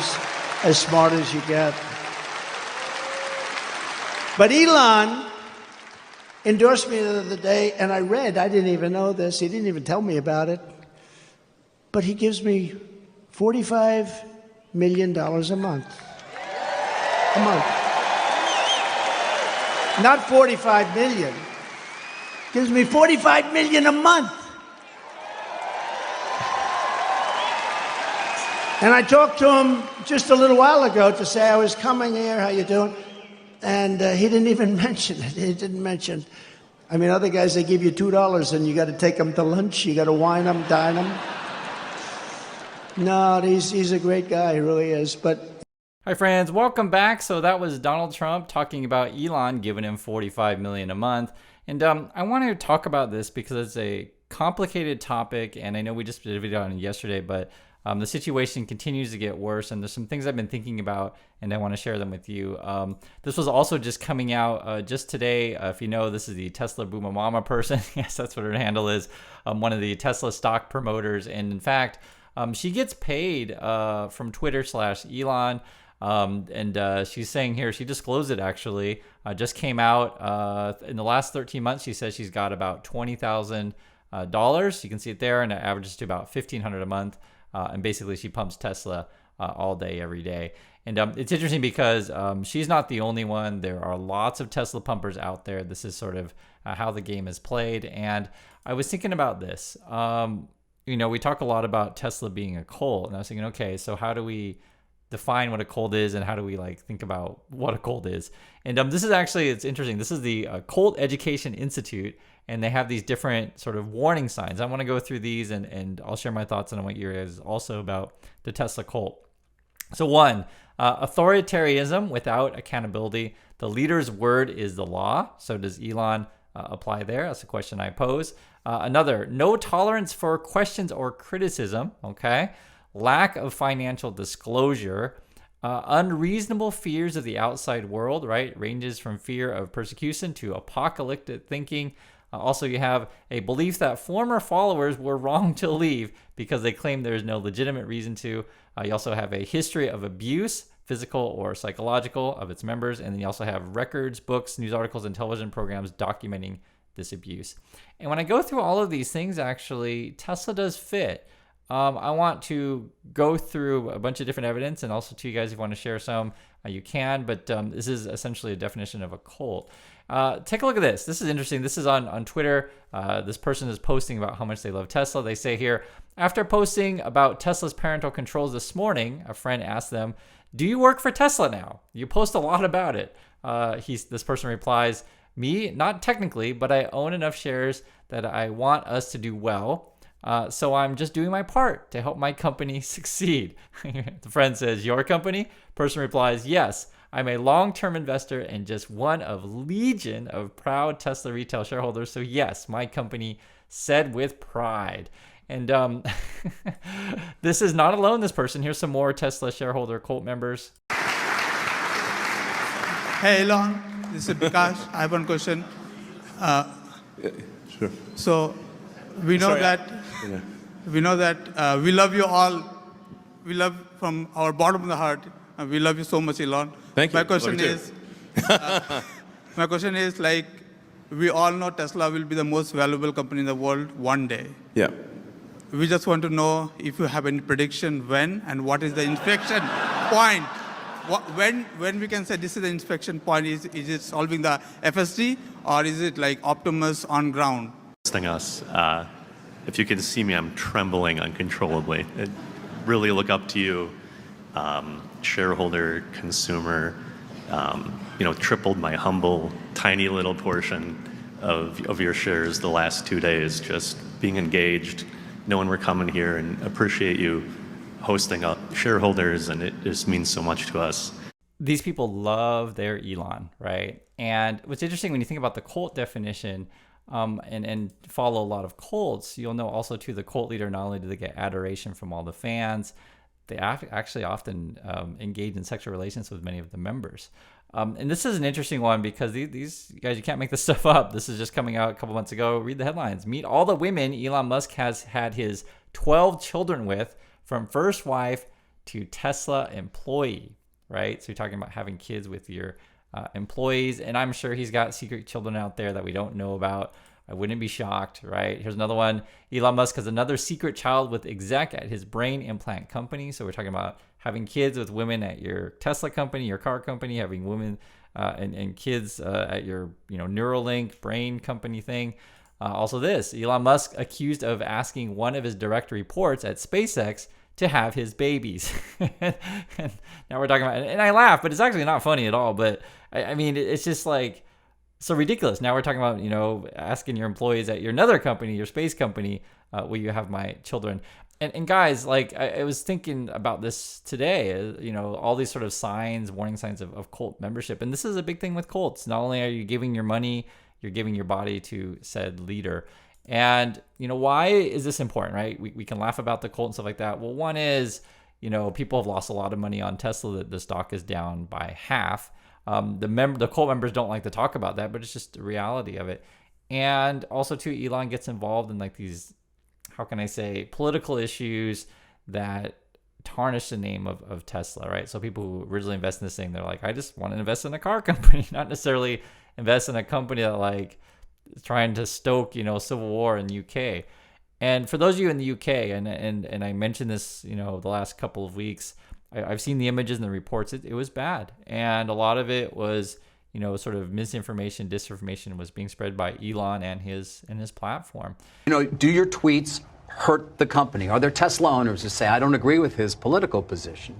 he's as smart as you get. But Elon endorsed me the other day, and I didn't even know this, he didn't even tell me about it, but he gives me $45 million a month. A month. Not 45 million. Gives me 45 million a month. And I talked to him just a little while ago to say I was coming here, how you doing? And he didn't even mention it. He didn't mention. I mean, other guys, they give you $2 and you got to take them to lunch. You got to wine them, dine them. No, he's a great guy. He really is. But hi friends, welcome back. So that was Donald Trump talking about Elon giving him $45 million a month. And I wanted to talk about this because it's a complicated topic, and I know we just did a video on it yesterday, but the situation continues to get worse, and there's some things I've been thinking about, and I want to share them with you. This was also just coming out just today. If you know, this is the Tesla Booma Mama person. Yes, that's what her handle is. One of the Tesla stock promoters, and in fact, she gets paid from Twitter/Elon. And she's saying here, she disclosed it actually, just came out in the last 13 months. She says she's got about $20,000. You can see it there, and it averages to about $1,500 a month. And basically she pumps Tesla all day, every day. And it's interesting because she's not the only one. There are lots of Tesla pumpers out there. This is sort of how the game is played. And I was thinking about this. We talk a lot about Tesla being a cult, and I was thinking, okay, so how do we define what a cult is, and how do we think about what a cult is? And this is actually, it's interesting. This is the Cult Education Institute, and they have these different sort of warning signs. I want to go through these, and I'll share my thoughts on what you guys also about the Tesla cult. So one, authoritarianism without accountability. The leader's word is the law. So does Elon apply there? That's a question I pose. Another, no tolerance for questions or criticism. Okay. Lack of financial disclosure, unreasonable fears of the outside world, right? Ranges from fear of persecution to apocalyptic thinking. Also, you have a belief that former followers were wrong to leave because they claim there is no legitimate reason to. You also have a history of abuse, physical or psychological, of its members. And then you also have records, books, news articles, and television programs documenting this abuse. And when I go through all of these things, actually, Tesla does fit. I want to go through a bunch of different evidence, and also to you guys, if you want to share some, you can, but this is essentially a definition of a cult. Take a look at this. This is interesting. This is on Twitter. This person is posting about how much they love Tesla. They say here, after posting about Tesla's parental controls this morning, a friend asked them, do you work for Tesla now? You post a lot about it. This person replies, me, not technically, but I own enough shares that I want us to do well. So I'm just doing my part to help my company succeed. The friend says, your company? Person replies, yes, I'm a long-term investor and just one of legion of proud Tesla retail shareholders. So yes, my company said with pride. And this is not alone, this person. Here's some more Tesla shareholder cult members. Hey, Elon, this is Bikash. I have one question. Sure. So we know that we love you all. We love from our bottom of the heart. We love you so much, Elon. Thank you. My question is, we all know Tesla will be the most valuable company in the world one day. Yeah. We just want to know if you have any prediction when and what is the inflection point. When we can say this is the inflection point, is it solving the FSD or is it like Optimus on ground? Us. If you can see me, I'm trembling uncontrollably. I really look up to you, shareholder, consumer, tripled my humble, tiny little portion of your shares the last 2 days, just being engaged, knowing we're coming here, and appreciate you hosting up shareholders, and it just means so much to us. These people love their Elon, right? And what's interesting when you think about the cult definition, and follow a lot of cults, you'll know also too, the cult leader, not only do they get adoration from all the fans, they actually often engage in sexual relations with many of the members. And this is an interesting one because these guys, you can't make this stuff up. This is just coming out a couple months ago. Read the headlines. Meet all the women Elon Musk has had his 12 children with, from first wife to Tesla employee, right? So you're talking about having kids with your employees, and I'm sure he's got secret children out there that we don't know about. I wouldn't be shocked, right? Here's another one. Elon Musk has another secret child with exec at his brain implant company. So we're talking about having kids with women at your Tesla company, your car company, having women and kids at your Neuralink brain company thing. Also this, Elon Musk accused of asking one of his direct reports at SpaceX to have his babies. And now we're talking about, and I laugh, but it's actually not funny at all. But I mean, it's just like, so ridiculous. Now we're talking about, asking your employees at your another company, your space company, will you have my children? And guys, like I was thinking about this today, all these sort of signs, warning signs of cult membership. And this is a big thing with cults. Not only are you giving your money, you're giving your body to said leader. And, why is this important, right? We can laugh about the cult and stuff like that. Well, one is, people have lost a lot of money on Tesla. The stock is down by half. The cult members don't like to talk about that, but it's just the reality of it. And also too, Elon gets involved in like these, how can I say, political issues that tarnish the name of Tesla, right? So people who originally invest in this thing, they're like, I just want to invest in a car company, not necessarily invest in a company that like is trying to stoke, civil war in the UK. And for those of you in the UK, and I mentioned this, the last couple of weeks, I've seen the images and the reports. It was bad. And a lot of it was, sort of misinformation, disinformation was being spread by Elon and his platform. Do your tweets hurt the company? Are there Tesla owners who say, I don't agree with his political position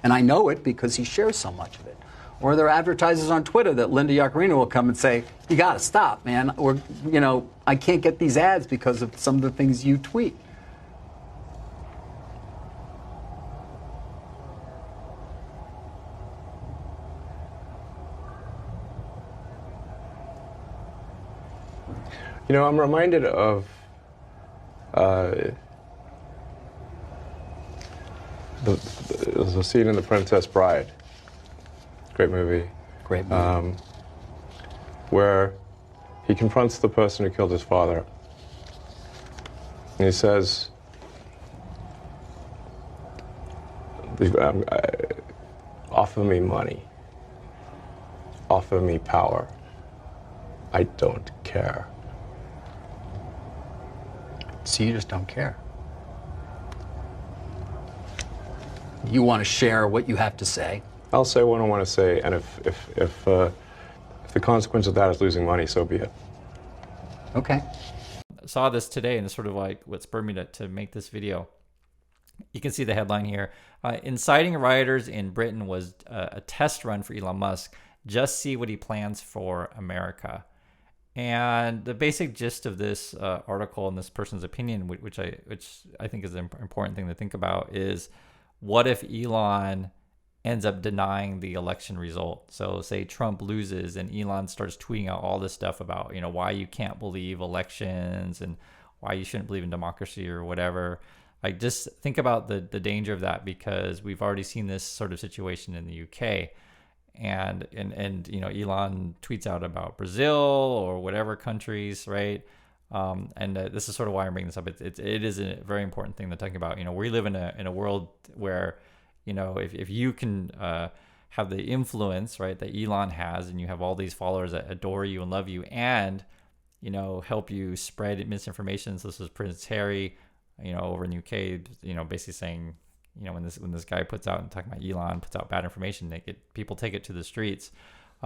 and I know it because he shares so much of it? Or are there advertisers on Twitter that Linda Yaccarino will come and say, you got to stop, man. Or, I can't get these ads because of some of the things you tweet. I'm reminded of the scene in The Princess Bride. Great movie. Great movie. Where he confronts the person who killed his father. And he says, offer me money. Offer me power. I don't care. So you just don't care. You want to share what you have to say. I'll say what I want to say, and if the consequence of that is losing money, so be it. Okay. Saw this today, and it's sort of like what spurred me to make this video. You can see the headline here. Inciting rioters in Britain was a test run for Elon Musk. Just see what he plans for America. And the basic gist of this article and this person's opinion, which I think is an important thing to think about, is what if Elon ends up denying the election result? So say Trump loses and Elon starts tweeting out all this stuff about, why you can't believe elections and why you shouldn't believe in democracy or whatever. Like, just think about the danger of that, because we've already seen this sort of situation in the UK. And Elon tweets out about Brazil or whatever countries, right? This is sort of why I'm bringing this up. It is a very important thing to talk about. We live in a world where, if you can have the influence, right, that Elon has, and you have all these followers that adore you and love you, and help you spread misinformation. So this was Prince Harry, over in the UK, basically saying, when this guy puts out, and talking about Elon, puts out bad information, people take it to the streets.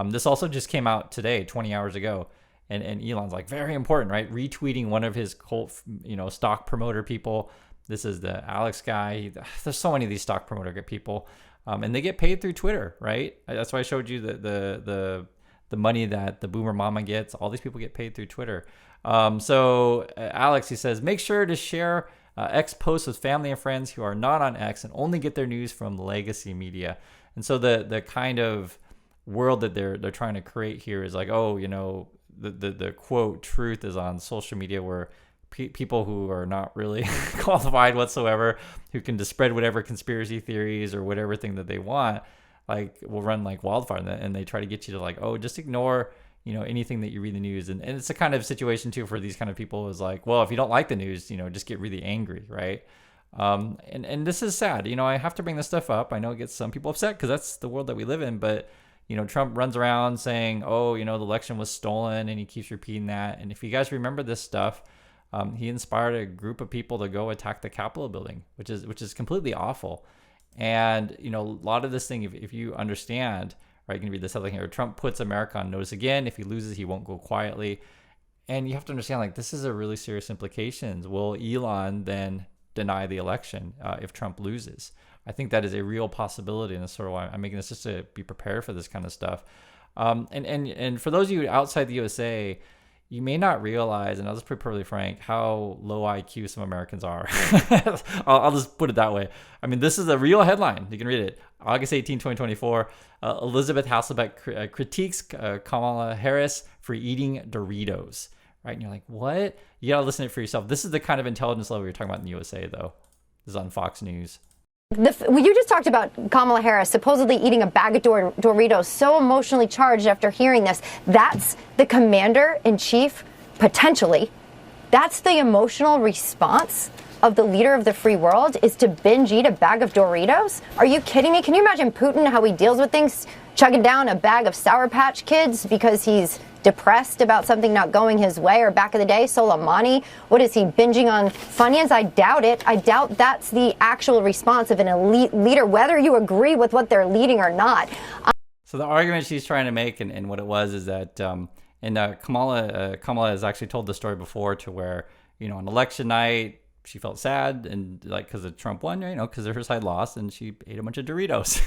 This also just came out today, 20 hours ago, and Elon's like, very important, right? Retweeting one of his cult, stock promoter people. This is the Alex guy. There's so many of these stock promoter people, and they get paid through Twitter, right? That's why I showed you the money that the boomer mama gets. All these people get paid through Twitter. So Alex, he says, make sure to share X posts with family and friends who are not on X and only get their news from legacy media. And so the kind of world that they're trying to create here is like, the quote truth is on social media, where people who are not really qualified whatsoever, who can just spread whatever conspiracy theories or whatever thing that they want, like, will run like wildfire. And they try to get you to like, just ignore anything that you read in the news. And it's a kind of situation too for these kind of people is like, well, if you don't like the news, just get really angry, right? And this is sad. I have to bring this stuff up. I know it gets some people upset because that's the world that we live in. But, Trump runs around saying, oh, the election was stolen, and he keeps repeating that. And if you guys remember this stuff, he inspired a group of people to go attack the Capitol building, which is completely awful. And, a lot of this thing, if you understand, right, you can read this headline here, Trump puts America on notice again. If he loses, he won't go quietly. And you have to understand, like, this is a really serious implications. Will Elon then deny the election if Trump loses? I think that is a real possibility, and that's sort of why I'm making this, just to be prepared for this kind of stuff. And for those of you outside the USA, you may not realize, and I'll just be perfectly frank, how low IQ some Americans are. I'll just put it that way. I mean, this is a real headline. You can read it. August 18, 2024, Elizabeth Hasselbeck critiques Kamala Harris for eating Doritos. Right? And you're like, what? You got to listen to it for yourself. This is the kind of intelligence level you're talking about in the USA, though. This is on Fox News. You just talked about Kamala Harris supposedly eating a bag of Doritos, so emotionally charged after hearing this. That's the commander-in-chief, potentially. That's the emotional response of the leader of the free world, is to binge eat a bag of Doritos? Are you kidding me? Can you imagine Putin, how he deals with things, chugging down a bag of Sour Patch Kids because he's depressed about something not going his way? Or back in the day, Soleimani, what is he, binging on Funyuns? I doubt it. I doubt that's the actual response of an elite leader, whether you agree with what they're leading or not. So the argument she's trying to make, and what it was, is that, Kamala has actually told the story before, to where, on election night, she felt sad, and like, because Trump won, because her side lost, and she ate a bunch of Doritos,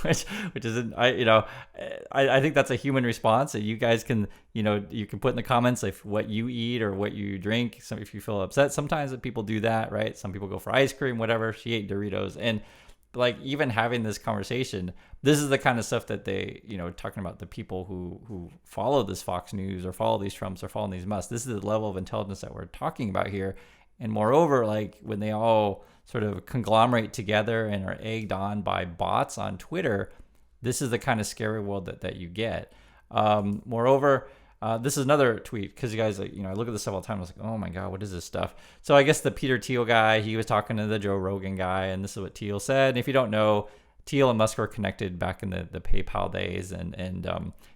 which isn't, I think that's a human response that you guys can, you can put in the comments if what you eat or what you drink. So if you feel upset, sometimes people do that, right? Some people go for ice cream, whatever. She ate Doritos, and like, even having this conversation, this is the kind of stuff that they, talking about the people who follow this Fox News or follow these Trumps or follow these Musks. This is the level of intelligence that we're talking about here. And moreover, like, when they all sort of conglomerate together and are egged on by bots on Twitter, this is the kind of scary world that you get. Moreover, this is another tweet, because you guys, I look at this stuff all the time. I was like, oh my God, what is this stuff? So I guess the Peter Thiel guy, he was talking to the Joe Rogan guy, and this is what Thiel said. And if you don't know, Thiel and Musk were connected back in the PayPal days. And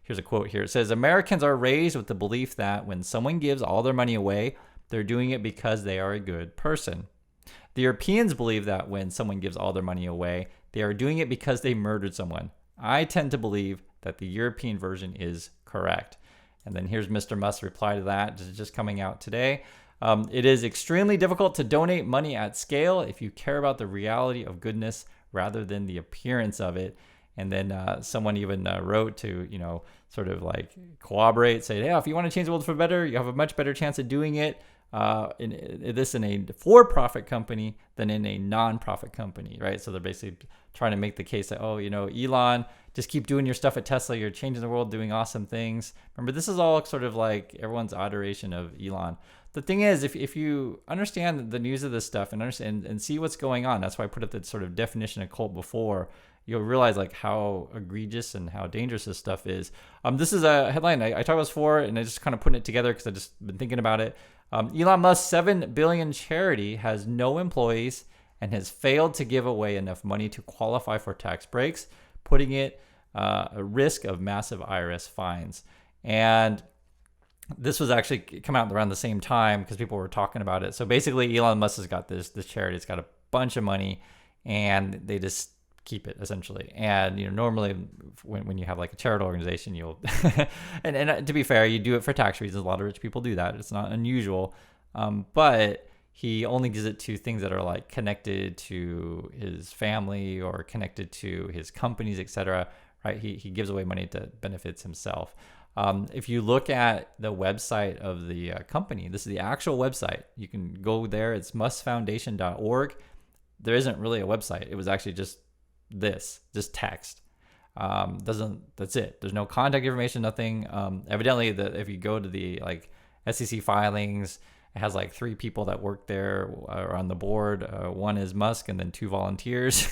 here's a quote here. It says, Americans are raised with the belief that when someone gives all their money away, they're doing it because they are a good person. The Europeans believe that when someone gives all their money away, they are doing it because they murdered someone. I tend to believe that the European version is correct. And then here's Mr. Musk's reply to that. This is just coming out today. It is extremely difficult to donate money at scale if you care about the reality of goodness rather than the appearance of it. And then someone even wrote to, sort of like corroborate, say, yeah, if you want to change the world for better, you have a much better chance of doing it in a for-profit company than in a non-profit company, right? So they're basically trying to make the case that, oh, Elon, just keep doing your stuff at Tesla. You're changing the world, doing awesome things. Remember, this is all sort of like everyone's adoration of Elon. The thing is, if you understand the news of this stuff and understand and see what's going on, that's why I put up the sort of definition of cult before, you'll realize like how egregious and how dangerous this stuff is. This is a headline I talked about this before, and I just kind of putting it together because I just been thinking about it. Elon Musk's $7 billion charity has no employees and has failed to give away enough money to qualify for tax breaks, putting it at risk of massive IRS fines. And this was actually come out around the same time because people were talking about it. So basically, Elon Musk has got this charity. It's got a bunch of money, and they just keep it essentially. And normally when you have like a charitable organization, you'll and to be fair, you do it for tax reasons. A lot of rich people do that. It's not unusual, but he only gives it to things that are like connected to his family or connected to his companies, etc. Right? He gives away money that benefits himself. If you look at the website of the company, this is the actual website. You can go there. It's muskfoundation.org. There isn't really a website. It was actually just text. That's it. There's no contact information, nothing. Evidently, if you go to the like SEC filings, it has like 3 people that work there or on the board. One is Musk, and then 2 volunteers,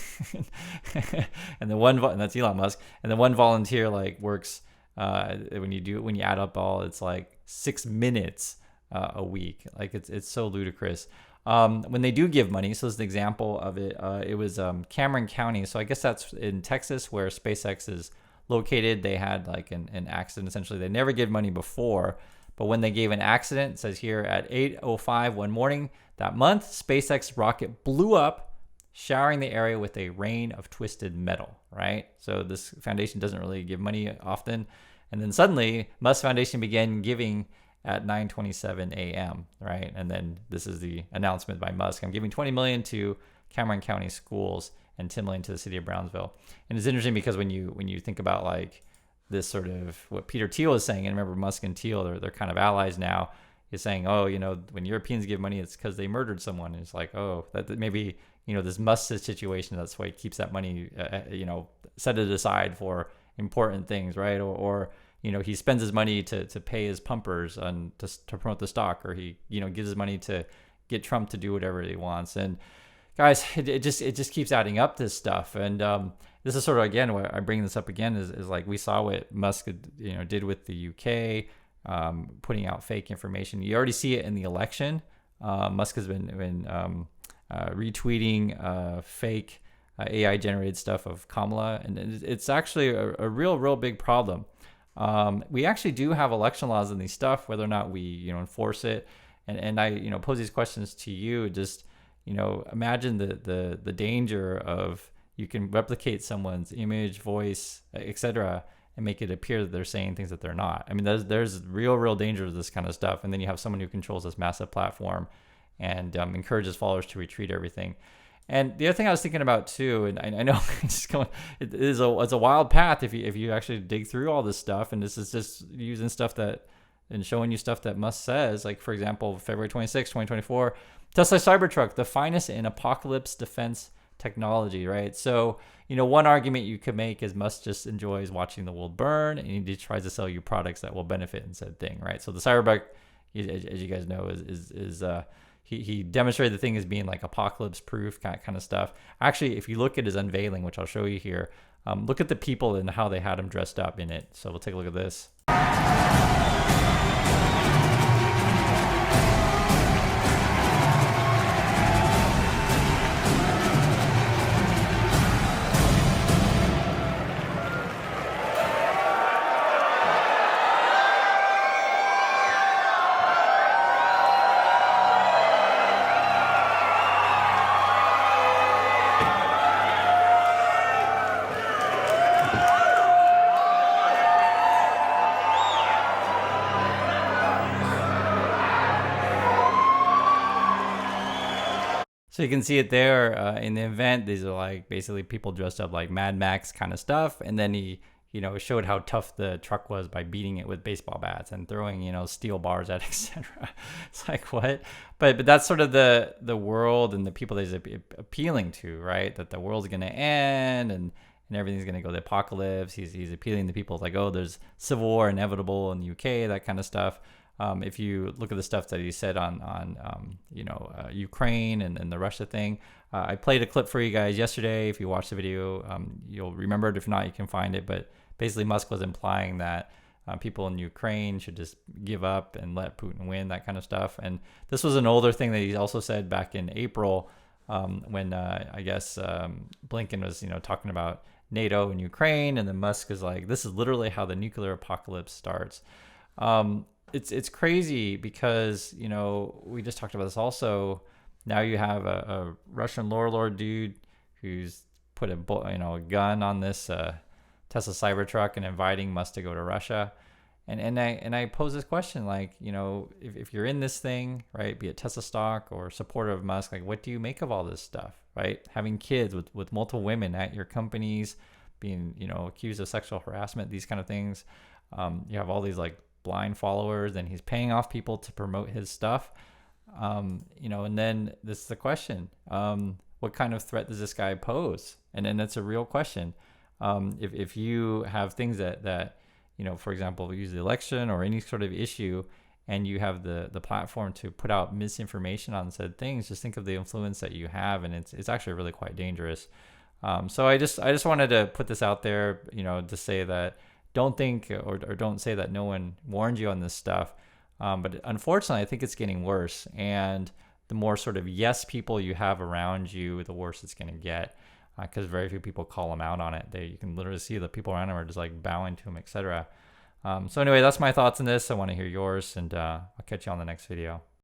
and that's Elon Musk, and then 1 volunteer like works. When you add up all, it's like 6 minutes a week. Like it's so ludicrous. when they do give money. So this is an example of it. It was Cameron County. So I guess that's in Texas where SpaceX is located. They had like an accident. Essentially, they never gave money before. But when they gave an accident, it says here at 8:05 one morning that month, SpaceX rocket blew up, showering the area with a rain of twisted metal, right? So this foundation doesn't really give money often. And then suddenly, Musk Foundation began giving at 9:27 a.m., right? And then this is the announcement by Musk. I'm giving $20 million to Cameron County schools and $10 million to the city of Brownsville. And it's interesting because when you think about like this sort of what Peter Thiel is saying, and remember Musk and Thiel, they're kind of allies now, is saying, oh, when Europeans give money, it's because they murdered someone. And it's like, oh, that maybe, this Musk situation, that's why he keeps that money, set it aside for important things, right? Or he spends his money to pay his pumpers and to promote the stock, or he, gives his money to get Trump to do whatever he wants. And guys, it just keeps adding up, this stuff. And this is sort of, again, why I bring this up again is like we saw what Musk did with the UK, putting out fake information. You already see it in the election. Musk has been retweeting fake AI generated stuff of Kamala, and it's actually a real big problem. We actually do have election laws in these stuff, whether or not we enforce it. And I pose these questions to you. Just imagine the danger of, you can replicate someone's image, voice, etc., and make it appear that they're saying things that they're not. I mean, there's real danger of this kind of stuff. And then you have someone who controls this massive platform and encourages followers to retweet everything. And the other thing I was thinking about too, and I know it's a wild path if you actually dig through all this stuff, and this is just using stuff and showing you stuff that Musk says. Like, for example, February 26, 2024, Tesla Cybertruck, the finest in apocalypse defense technology, right? So, one argument you could make is Musk just enjoys watching the world burn, and he tries to sell you products that will benefit in said thing, right? So the Cybertruck, as you guys know, is he demonstrated the thing as being like apocalypse proof kind of stuff. Actually, if you look at his unveiling, which I'll show you here, look at the people and how they had him dressed up in it. So we'll take a look at this. So you can see it there in the event. These are like basically people dressed up like Mad Max kind of stuff. And then he, showed how tough the truck was by beating it with baseball bats and throwing, steel bars at it, etc. It's like, what? But that's sort of the world and the people that he's appealing to, right? That the world's going to end and everything's going to go to the apocalypse. He's appealing to people like, oh, there's civil war inevitable in the UK, that kind of stuff. If you look at the stuff that he said on Ukraine and the Russia thing, I played a clip for you guys yesterday. If you watch the video, you'll remember it. If not, you can find it. But basically, Musk was implying that people in Ukraine should just give up and let Putin win, that kind of stuff. And this was an older thing that he also said back in April when I guess Blinken was talking about NATO and Ukraine, and then Musk is like, this is literally how the nuclear apocalypse starts. It's crazy because, we just talked about this also. Now you have a Russian Llord dude who's put a gun on this Tesla Cybertruck and inviting Musk to go to Russia. And I pose this question, like, if you're in this thing, right, be it Tesla stock or supporter of Musk, like, what do you make of all this stuff, right? Having kids with multiple women at your companies, being, accused of sexual harassment, these kind of things. You have all these like blind followers, and he's paying off people to promote his stuff. And then this is the question, what kind of threat does this guy pose? And then that's a real question. If you have things that for example, use the election or any sort of issue, and you have the platform to put out misinformation on said things, just think of the influence that you have, and it's actually really quite dangerous. So I just wanted to put this out there, to say that don't think or don't say that no one warned you on this stuff. But unfortunately, I think it's getting worse. And the more sort of yes people you have around you, the worse it's going to get, because very few people call him out on it. You can literally see the people around him are just like bowing to him, etc. So anyway, that's my thoughts on this. I want to hear yours, and I'll catch you on the next video.